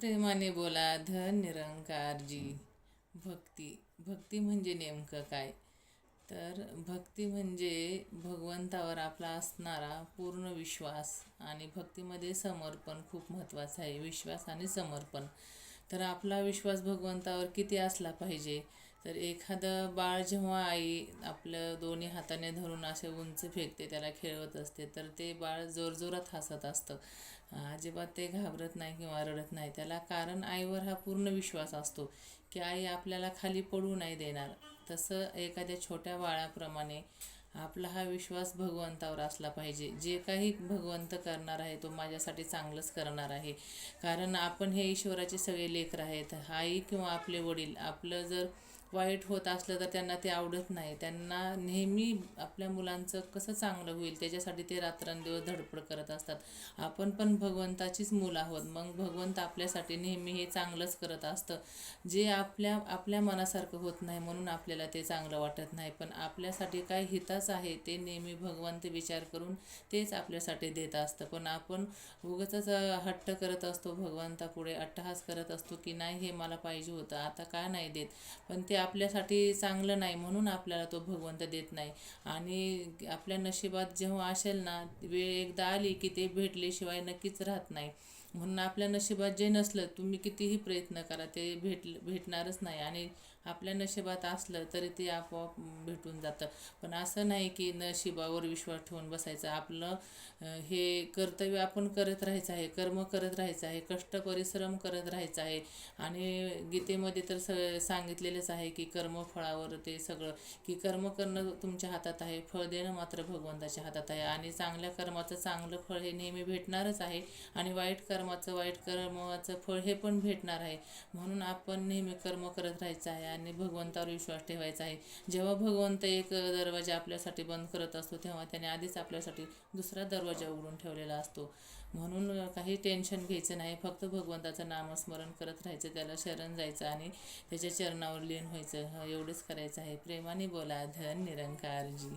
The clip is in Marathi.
प्रेमाने बोला धन निरंकारजी. भक्ती म्हणजे नेमकं काय? तर भक्ती म्हणजे भगवंतावर आपला असणारा पूर्ण विश्वास, आणि भक्तीमध्ये समर्पण खूप महत्त्वाचं आहे. विश्वास आणि समर्पण. तर आपला विश्वास भगवंतावर किती असला पाहिजे? तर एखादं बाळ जेव्हा आई आपलं दोन्ही हाताने धरून असे उंच फेकते, त्याला खेळवत असते, तर ते बाळ जोरजोरात हसत असतं. अजिबात ते घाबरत नाही किंवा रडत नाही. त्याला कारण आईवर हा पूर्ण विश्वास असतो की आई आपल्याला खाली पडू नाही देणार. तसं एखाद्या छोट्या बाळाप्रमाणे आपला हा विश्वास भगवंतावर असला पाहिजे. जे काही भगवंत करणार आहे तो माझ्यासाठी चांगलंच करणार आहे. कारण आपण हे ईश्वराचे सगळे लेकरं आहेत. आई किंवा आपले वडील आपलं जर वाईट होत असलं तर त्यांना ते आवडत नाही. त्यांना नेहमी आपल्या मुलांचं कसं चांगलं होईल त्याच्यासाठी ते रात्रंदिवस धडपड करत असतात. आपण पण भगवंताचीच मुलं आहोत. मग भगवंत आपल्यासाठी नेहमी हे चांगलंच करत असतं. जे आपल्या आपल्या मनासारखं होत नाही म्हणून आपल्याला ते चांगलं वाटत नाही, पण आपल्यासाठी काय हिताचं आहे ते नेहमी भगवंत विचार करून तेच आपल्यासाठी देत असतं. पण आपण उगाचच हट्ट करत असतो, भगवंतापुढे अट्टहास करत असतो की नाही हे मला पाहिजे होतं, आता का नाही देत. पण ते आपल्यासाठी चांगलं नाही म्हणून आपल्याला तो भगवंत देत नाही. आणि आपल्या नशिबात जेव्हा असेल ना, वेळ एकदा आली की ते भेटल्याशिवाय नक्कीच राहत नाही. म्हणून आपल्या नशिबात जे नसलं, तुम्ही कितीही प्रयत्न करा, ते भेटणारच नाही. आणि आपल्या नशिबात असलं तरी ते आपोआप भेटून जातं. पण असं नाही की नशिबावर विश्वास ठेवून बसायचं. आपलं हे कर्तव्य आपण करत राहायचं आहे, कर्म करत राहायचं आहे, कष्ट परिश्रम करत राहायचं आहे. आणि गीतेमध्ये तर सांगितलेलंच आहे की कर्मफळावर ते सगळं, की कर्म करणं तुमच्या हातात आहे, फळ देणं मात्र भगवंताच्या हातात आहे. आणि चांगल्या कर्माचं चांगलं फळ हे नेहमी भेटणारच आहे, आणि वाईट कर्माचं फळ हे पण भेटणार आहे. म्हणून आपण नेहमी कर्म करत राहायचं आहे आणि भगवंतावर विश्वास ठेवायचा आहे. जेव्हा भगवंत एक दरवाजा आपल्यासाठी बंद करत असतो, तेव्हा त्याने आधीच आपल्यासाठी दुसरा दरवाजा उघडून ठेवलेला असतो. म्हणून काही टेन्शन घ्यायचं नाही. फक्त भगवंताचं नामस्मरण करत राहायचं, त्याला शरण जायचं आणि त्याच्या चरणावर लीन व्हायचं. एवढंच करायचं आहे. प्रेमाने बोला धन निरंकारजी.